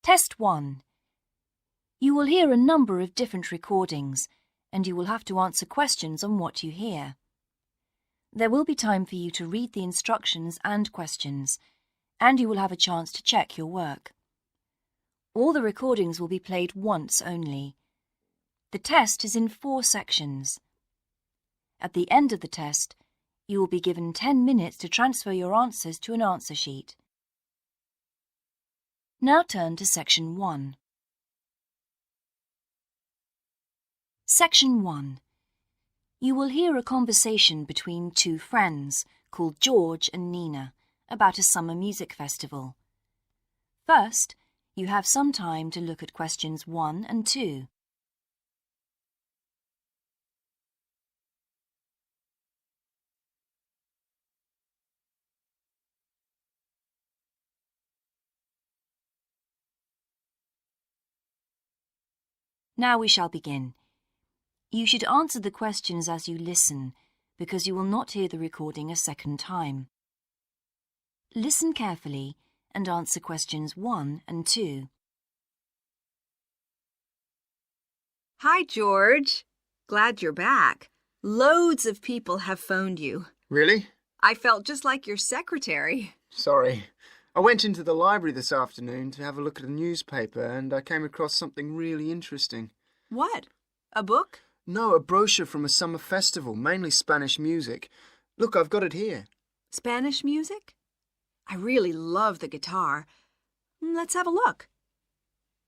Test 1. You will hear a number of different recordings, and you will have to answer questions on what you hear. There will be time for you to read the instructions and questions, and you will have a chance to check your work. All the recordings will be played once only. The test is in 4 sections. At the end of the test, you will be given 10 minutes to transfer your answers to an answer sheet. Now turn to Section 1. Section 1. You will hear a conversation between 2 friends called George and Nina about a summer music festival. First, you have some time to look at questions 1 and 2. Now we shall begin. You should answer the questions as you listen, because you will not hear the recording a second time. Listen carefully and answer questions 1 and 2. Hi, George. Glad you're back. Loads of people have phoned you. Really? I felt just like your secretary. Sorry. I went into the library this afternoon to have a look at a newspaper and I came across something really interesting. What? A book? No, a brochure from a summer festival, mainly Spanish music. Look, I've got it here. Spanish music? I really love the guitar. Let's have a look.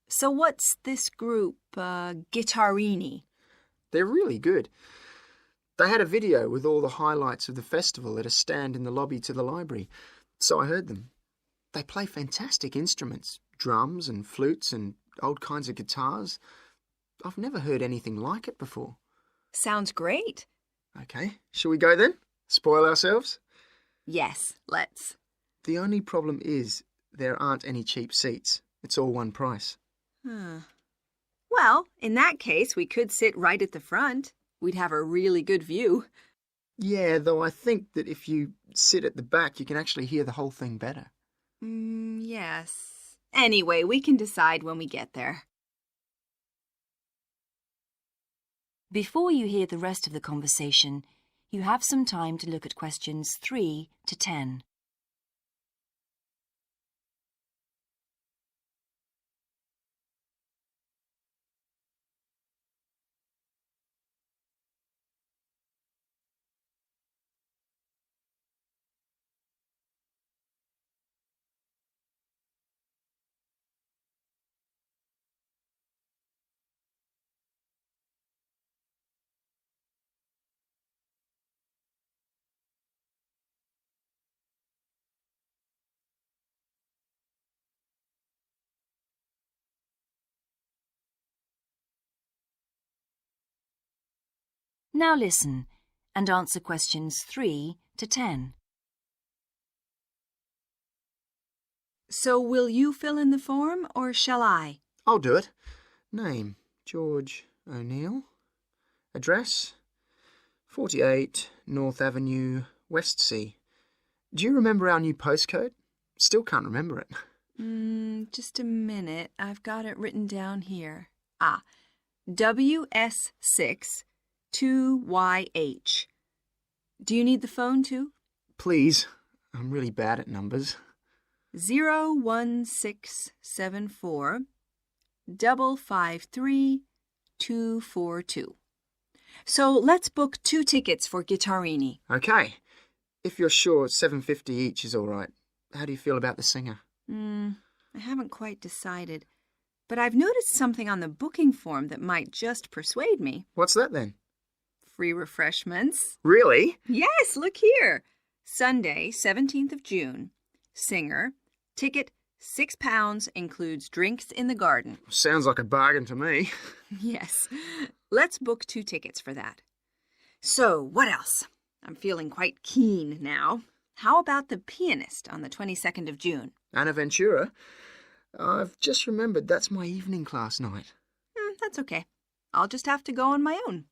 So what's this group, Guittarini? They're really good. They had a video with all the highlights of the festival at a stand in the lobby to the library, so I heard them. They play fantastic instruments, drums and flutes and old kinds of guitars. I've never heard anything like it before. Sounds great. Okay, shall we go then? Spoil ourselves? Yes, let's. The only problem is there aren't any cheap seats. It's all one price. Well, in that case, we could sit right at the front. We'd have a really good view. Yeah, though I think that if you sit at the back, you can actually hear the whole thing better. Yes. Anyway, we can decide when we get there. Before you hear the rest of the conversation, you have some time to look at questions 3 to 10. Now listen and answer questions 3 to 10. So will you fill in the form, or shall I? I'll do it. Name, George O'Neill. Address, 48 North Avenue, Westsea. Do you remember our new postcode? Still can't remember it. Just a minute. I've got it written down here. WS6 2YH. Do you need the phone too? Please. I'm really bad at numbers. 01674 553 242. So let's book 2 tickets for Guittarini. Okay. If you're sure $7.50 each is all right. How do you feel about the singer? I haven't quite decided. But I've noticed something on the booking form that might just persuade me. What's that then? Free refreshments. Really? Yes, look here. Sunday, 17th of June. Singer. Ticket, £6, includes drinks in the garden. Sounds like a bargain to me. Yes. Let's book 2 tickets for that. So, what else? I'm feeling quite keen now. How about the pianist on the 22nd of June? Anna Ventura? I've just remembered that's my evening class night. That's okay. I'll just have to go on my own.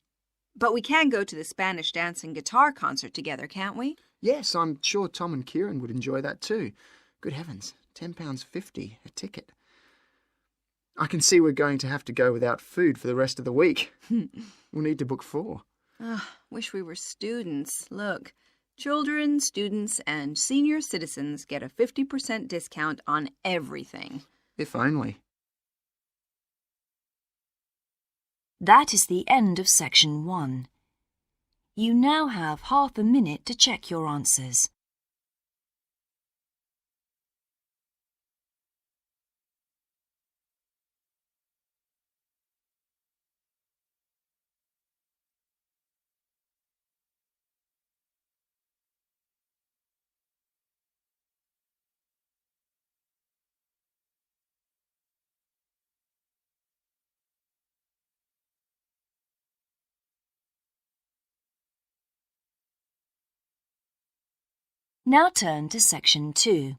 But we can go to the Spanish dance and guitar concert together, can't we? Yes, I'm sure Tom and Kieran would enjoy that too. Good heavens, £10.50 a ticket. I can see we're going to have to go without food for the rest of the week. We'll need to book 4. Wish we were students. Look, children, students, and senior citizens get a 50% discount on everything. If only. That is the end of section 1. You now have half a minute to check your answers. Now turn to section 2.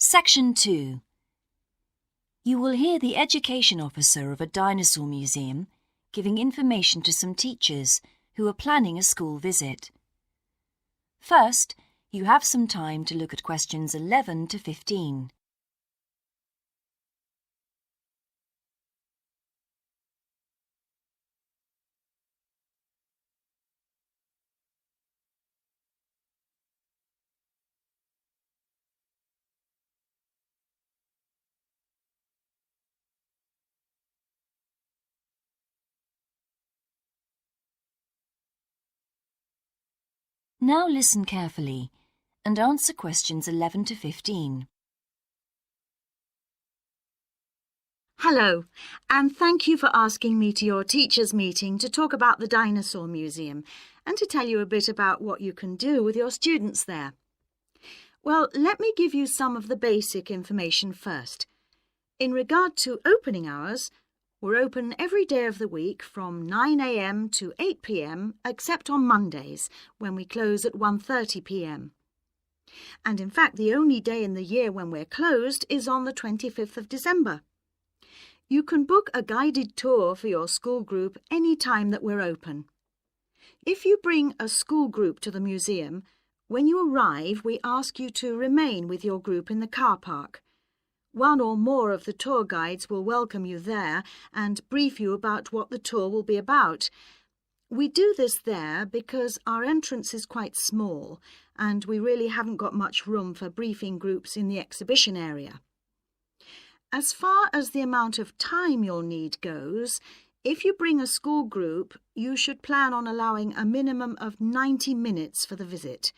Section 2. You will hear the education officer of a dinosaur museum giving information to some teachers who are planning a school visit. First, you have some time to look at questions 11 to 15. Now listen carefully and answer questions 11 to 15. Hello, and thank you for asking me to your teachers' meeting to talk about the Dinosaur Museum and to tell you a bit about what you can do with your students there. Well, let me give you some of the basic information first. In regard to opening hours, we're open every day of the week from 9 a.m. to 8 p.m. except on Mondays, when we close at 1:30 p.m. And in fact, the only day in the year when we're closed is on the 25th of December. You can book a guided tour for your school group any time that we're open. If you bring a school group to the museum, when you arrive, we ask you to remain with your group in the car park. One or more of the tour guides will welcome you there and brief you about what the tour will be about. We do this there because our entrance is quite small and we really haven't got much room for briefing groups in the exhibition area. As far as the amount of time you'll need goes, if you bring a school group, you should plan on allowing a minimum of 90 minutes for the visit.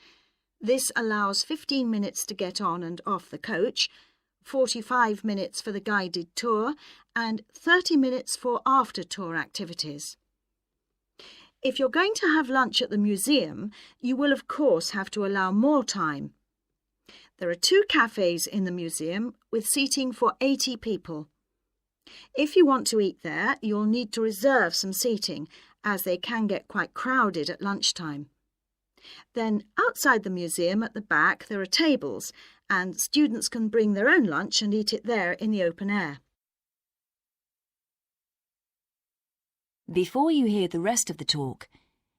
This allows 15 minutes to get on and off the coach, 45 minutes for the guided tour, and 30 minutes for after-tour activities. If you're going to have lunch at the museum, you will of course have to allow more time. There are 2 cafes in the museum with seating for 80 people. If you want to eat there, you'll need to reserve some seating, as they can get quite crowded at lunchtime. Then outside the museum at the back there are tables, and students can bring their own lunch and eat it there in the open air. Before you hear the rest of the talk,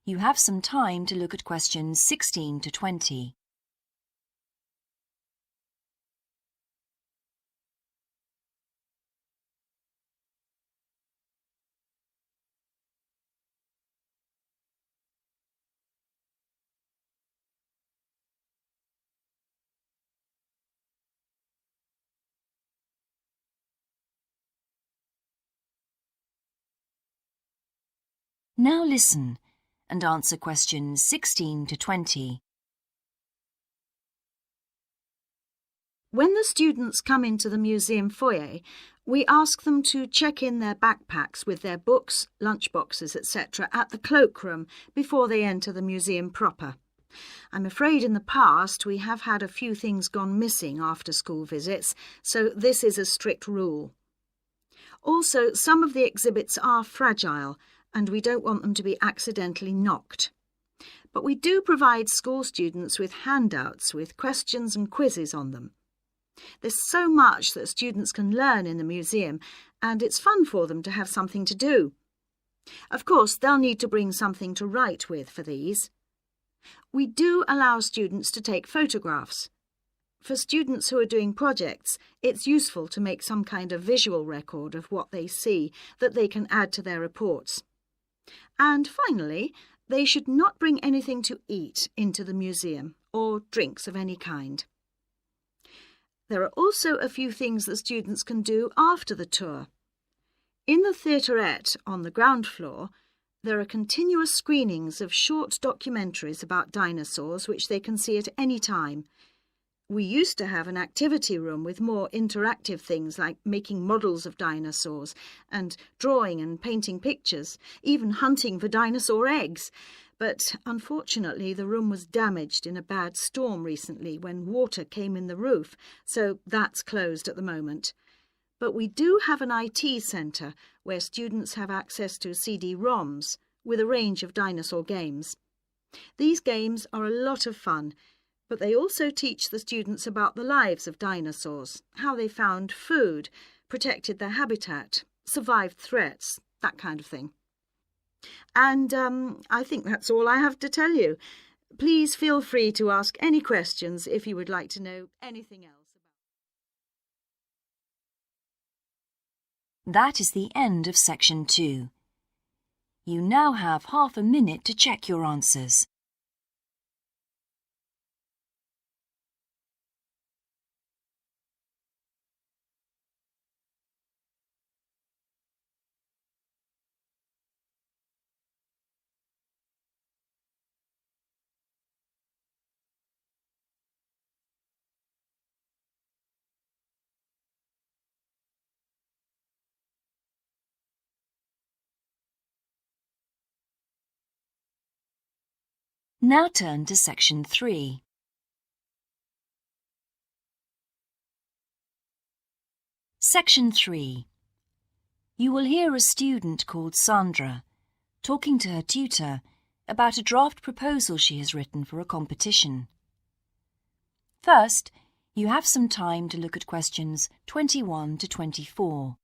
you have some time to look at questions 16 to 20. Now listen and answer questions 16 to 20. When the students come into the museum foyer, we ask them to check in their backpacks with their books, lunchboxes, etc. at the cloakroom before they enter the museum proper. I'm afraid in the past we have had a few things gone missing after school visits, so this is a strict rule. Also, some of the exhibits are fragile, and we don't want them to be accidentally knocked. But we do provide school students with handouts with questions and quizzes on them. There's so much that students can learn in the museum, and it's fun for them to have something to do. Of course, they'll need to bring something to write with for these. We do allow students to take photographs. For students who are doing projects, it's useful to make some kind of visual record of what they see that they can add to their reports. And finally, they should not bring anything to eat into the museum or drinks of any kind. There are also a few things that students can do after the tour. In the theaterette on the ground floor, there are continuous screenings of short documentaries about dinosaurs which they can see at any time. We used to have an activity room with more interactive things like making models of dinosaurs and drawing and painting pictures, even hunting for dinosaur eggs. But unfortunately, the room was damaged in a bad storm recently when water came in the roof, so that's closed at the moment. But we do have an IT centre where students have access to CD-ROMs with a range of dinosaur games. These games are a lot of fun, but they also teach the students about the lives of dinosaurs, how they found food, protected their habitat, survived threats, that kind of thing. And I think that's all I have to tell you. Please feel free to ask any questions if you would like to know anything else. That is the end of section 2. You now have half a minute to check your answers. Now turn to section 3. Section 3. You will hear a student called Sandra talking to her tutor about a draft proposal she has written for a competition. First, you have some time to look at questions 21 to 24.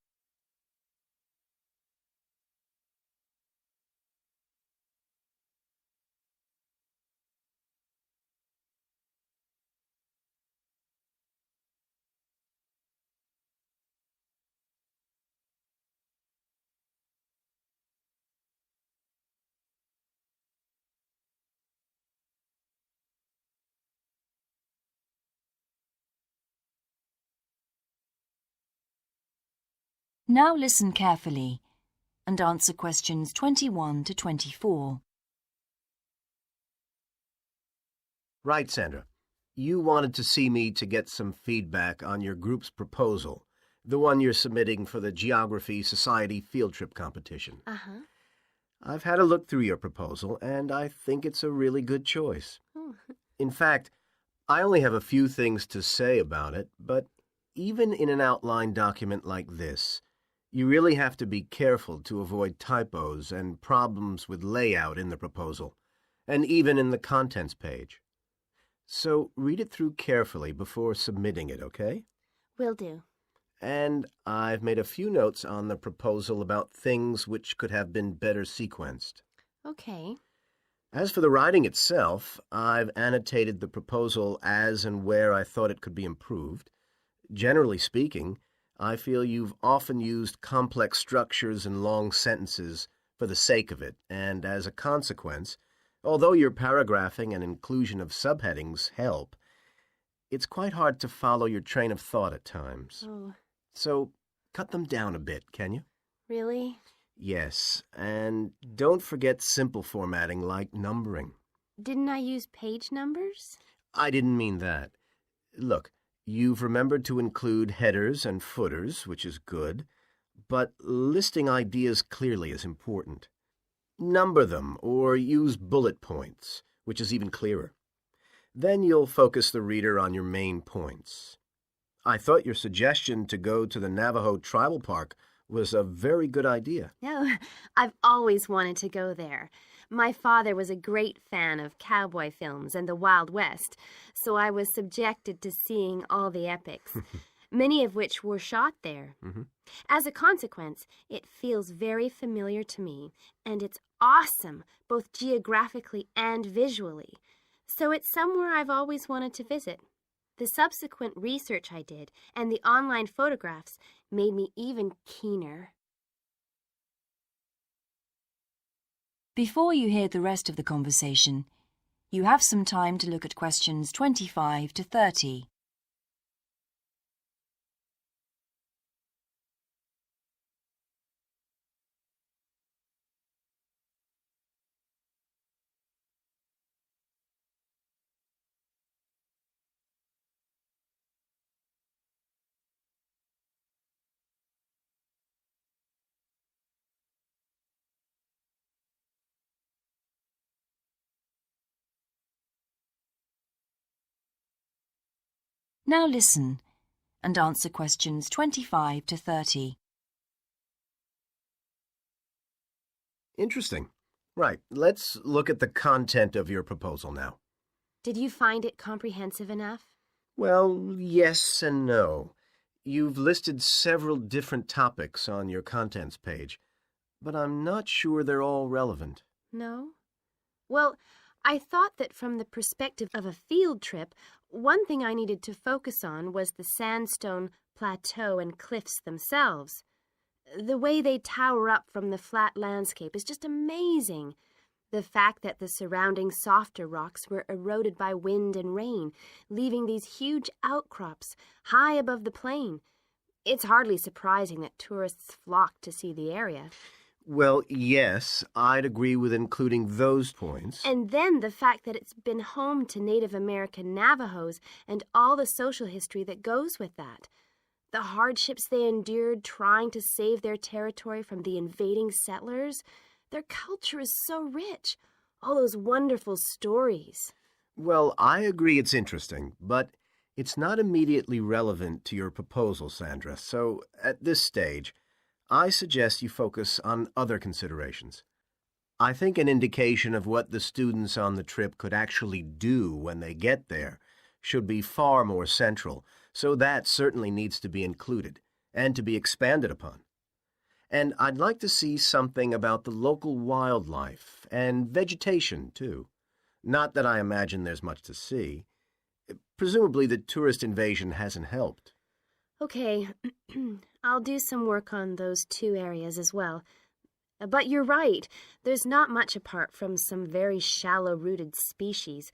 Now listen carefully and answer questions 21 to 24. Right, Sandra. You wanted to see me to get some feedback on your group's proposal, the one you're submitting for the Geography Society field trip competition. Uh-huh. I've had a look through your proposal, and I think it's a really good choice. Oh. In fact, I only have a few things to say about it, but even in an outline document like this, you really have to be careful to avoid typos and problems with layout in the proposal, and even in the contents page. So read it through carefully before submitting it, okay? Will do. And I've made a few notes on the proposal about things which could have been better sequenced. Okay. As for the writing itself, I've annotated the proposal as and where I thought it could be improved. Generally speaking, I feel you've often used complex structures and long sentences for the sake of it, and as a consequence, although your paragraphing and inclusion of subheadings help, it's quite hard to follow your train of thought at times. Oh, So cut them down a bit, can you? really? Yes, and don't forget simple formatting like numbering. Didn't I use page numbers? I didn't mean that. Look, You've remembered to include headers and footers, which is good, but listing ideas clearly is important. Number them or use bullet points, which is even clearer. Then you'll focus the reader on your main points. I thought your suggestion to go to the Navajo Tribal Park was a very good idea. No, I've always wanted to go there. My father was a great fan of cowboy films and the Wild West, so I was subjected to seeing all the epics, many of which were shot there. As a consequence, it feels very familiar to me, and it's awesome, both geographically and visually. So it's somewhere I've always wanted to visit. The subsequent research I did and the online photographs made me even keener. Before you hear the rest of the conversation, you have some time to look at questions 25 to 30. Now listen and answer questions 25 to 30. Interesting. Right, let's look at the content of your proposal now. Did you find it comprehensive enough? Well, yes and no. You've listed several different topics on your contents page, but I'm not sure they're all relevant. No? Well, I thought that from the perspective of a field trip, one thing I needed to focus on was the sandstone plateau and cliffs themselves. The way they tower up from the flat landscape is just amazing. The fact that the surrounding softer rocks were eroded by wind and rain, leaving these huge outcrops high above the plain. It's hardly surprising that tourists flock to see the area. Well, yes, I'd agree with including those points. And then the fact that it's been home to Native American Navajos and all the social history that goes with that. The hardships they endured trying to save their territory from the invading settlers. Their culture is so rich. All those wonderful stories. Well, I agree it's interesting, but it's not immediately relevant to your proposal, Sandra. So, at this stage, I suggest you focus on other considerations. I think an indication of what the students on the trip could actually do when they get there should be far more central, so that certainly needs to be included and to be expanded upon. And I'd like to see something about the local wildlife and vegetation, too. Not that I imagine there's much to see. Presumably the tourist invasion hasn't helped. Okay, I'll do some work on those two areas as well. But you're right, there's not much apart from some very shallow-rooted species.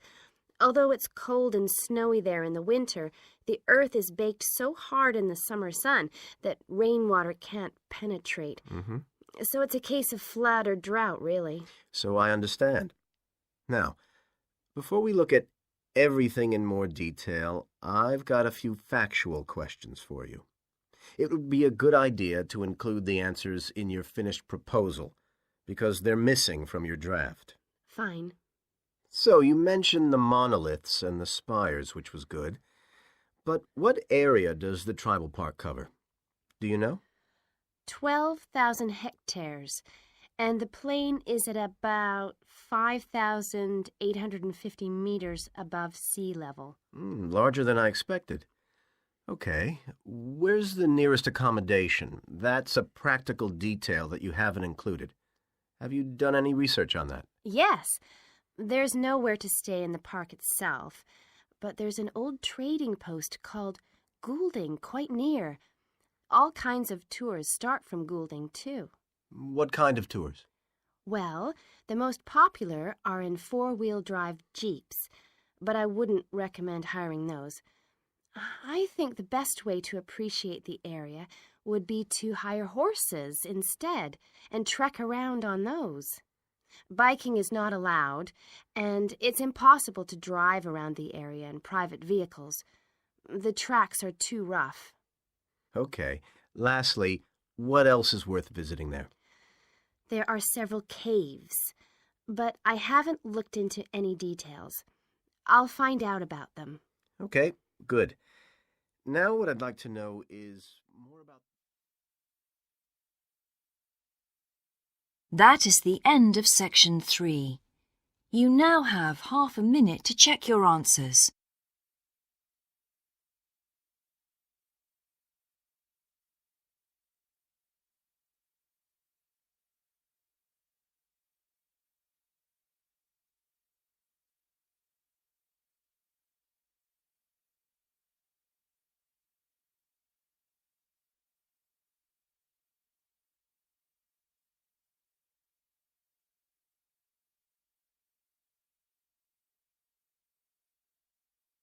Although it's cold and snowy there in the winter, the earth is baked so hard in the summer sun that rainwater can't penetrate. So it's a case of flood or drought, really. So I understand. Now, before we look at everything in more detail, I've got a few factual questions for you. It would be a good idea to include the answers in your finished proposal, because they're missing from your draft. Fine. So you mentioned the monoliths and the spires, which was good. But what area does the tribal park cover? Do you know? 12,000 hectares, and the plain is at about 5,850 meters above sea level. Larger than I expected. Okay, where's the nearest accommodation? That's a practical detail that you haven't included. Have you done any research on that? Yes, there's nowhere to stay in the park itself, but there's an old trading post called Goulding quite near. All kinds of tours start from Goulding, too. What kind of tours? Well, the most popular are in four-wheel drive Jeeps, but I wouldn't recommend hiring those. I think the best way to appreciate the area would be to hire horses instead and trek around on those. Biking is not allowed, and it's impossible to drive around the area in private vehicles. The tracks are too rough. Okay. Lastly, what else is worth visiting there? There are several caves, but I haven't looked into any details. I'll find out about them. Okay, good. Now what I'd like to know is more about... That is the end of section 3. You now have half a minute to check your answers.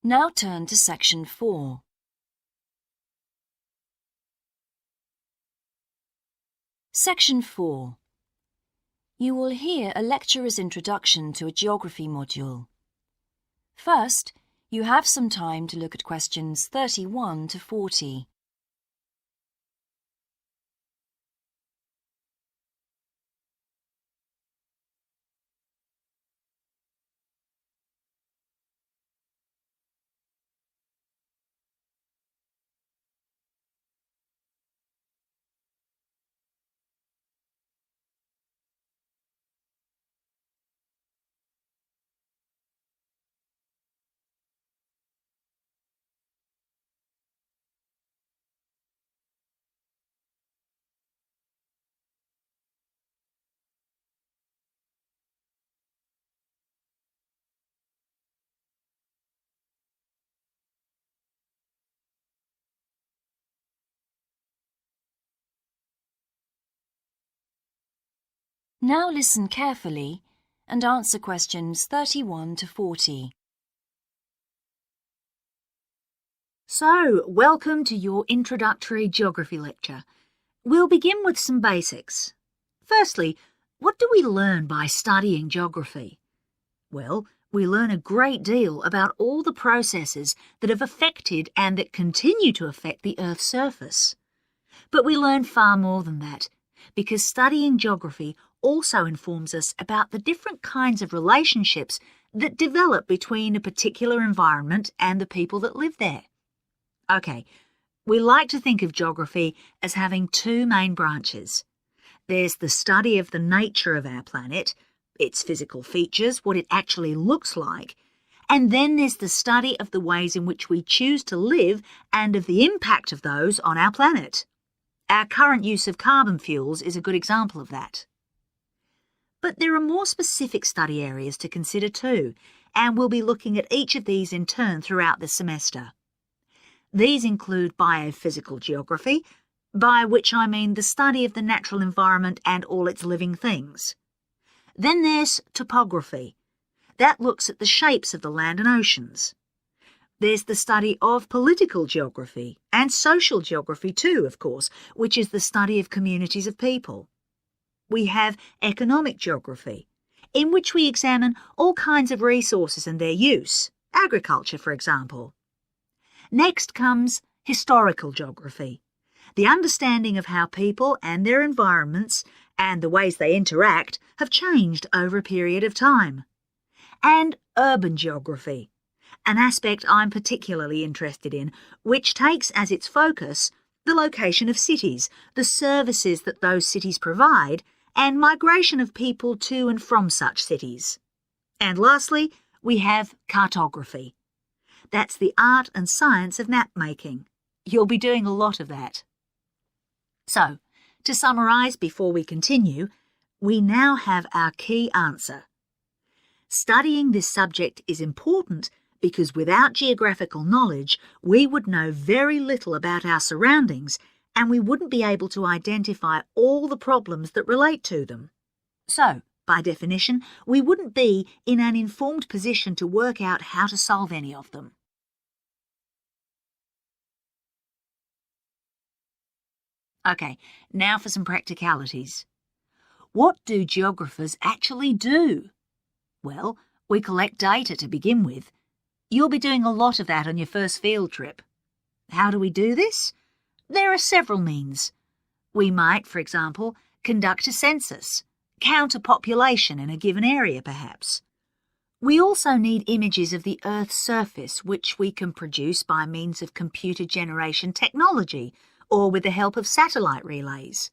Now turn to section 4. Section 4. You will hear a lecturer's introduction to a geography module. First, you have some time to look at questions 31 to 40. Now listen carefully and answer questions 31 to 40. So, welcome to your introductory geography lecture. We'll begin with some basics. Firstly, what do we learn by studying geography? Well, we learn a great deal about all the processes that have affected and that continue to affect the Earth's surface. But we learn far more than that, because studying geography also informs us about the different kinds of relationships that develop between a particular environment and the people that live there. Okay, we like to think of geography as having two main branches. There's the study of the nature of our planet, its physical features, what it actually looks like, and then there's the study of the ways in which we choose to live and of the impact of those on our planet. Our current use of carbon fuels is a good example of that. But there are more specific study areas to consider too, and we'll be looking at each of these in turn throughout the semester. These include biophysical geography, by which I mean the study of the natural environment and all its living things. Then there's topography. That looks at the shapes of the land and oceans. There's the study of political geography, and social geography too, of course, which is the study of communities of people. We have economic geography, in which we examine all kinds of resources and their use, agriculture, for example. Next comes historical geography, the understanding of how people and their environments and the ways they interact have changed over a period of time. And urban geography, an aspect I'm particularly interested in, which takes as its focus the location of cities, the services that those cities provide, and migration of people to and from such cities. And lastly, we have cartography. That's the art and science of map making. You'll be doing a lot of that. So, to summarise before we continue, we now have our key answer. Studying this subject is important because without geographical knowledge, we would know very little about our surroundings and we wouldn't be able to identify all the problems that relate to them. So, by definition, we wouldn't be in an informed position to work out how to solve any of them. Okay, now for some practicalities. What do geographers actually do? Well, we collect data to begin with. You'll be doing a lot of that on your first field trip. How do we do this? There are several means. We might, for example, conduct a census, count a population in a given area perhaps. We also need images of the Earth's surface which we can produce by means of computer generation technology or with the help of satellite relays.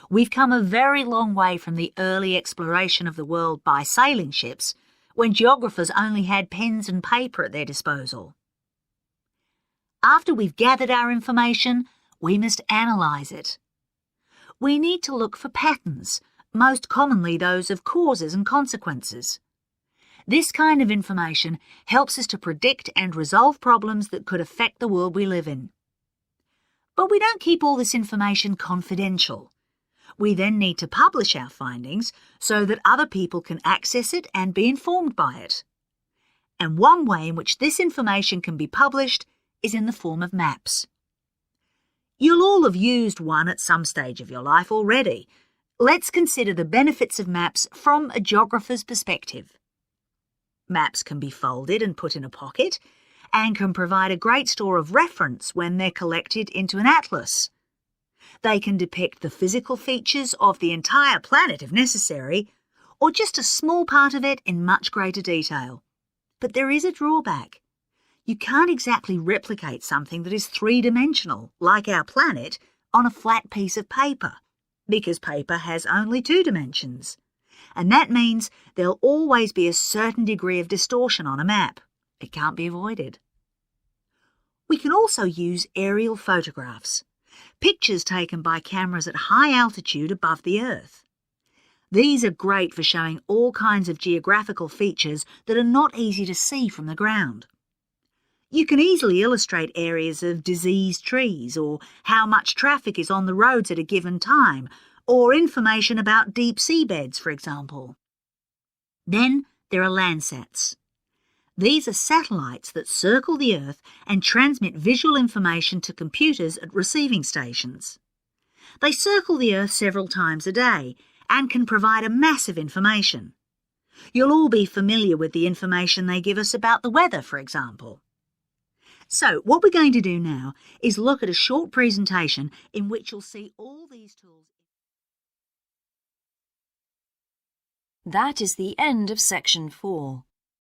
We've come a very long way from the early exploration of the world by sailing ships, when geographers only had pens and paper at their disposal. After we've gathered our information, we must analyse it. We need to look for patterns, most commonly those of causes and consequences. This kind of information helps us to predict and resolve problems that could affect the world we live in. But we don't keep all this information confidential. We then need to publish our findings so that other people can access it and be informed by it. And one way in which this information can be published is in the form of maps. You'll all have used one at some stage of your life already. Let's consider the benefits of maps from a geographer's perspective. Maps can be folded and put in a pocket and can provide a great store of reference when they're collected into an atlas. They can depict the physical features of the entire planet if necessary, or just a small part of it in much greater detail. But there is a drawback. You can't exactly replicate something that is three-dimensional, like our planet, on a flat piece of paper, because paper has only 2 dimensions. And that means there'll always be a certain degree of distortion on a map. It can't be avoided. We can also use aerial photographs, pictures taken by cameras at high altitude above the Earth. These are great for showing all kinds of geographical features that are not easy to see from the ground. You can easily illustrate areas of diseased trees, or how much traffic is on the roads at a given time, or information about deep seabeds, for example. Then there are Landsats. These are satellites that circle the Earth and transmit visual information to computers at receiving stations. They circle the Earth several times a day and can provide a massive information. You'll all be familiar with the information they give us about the weather, for example. So what we're going to do now is look at a short presentation in which you'll see all these tools. That is the end of section 4.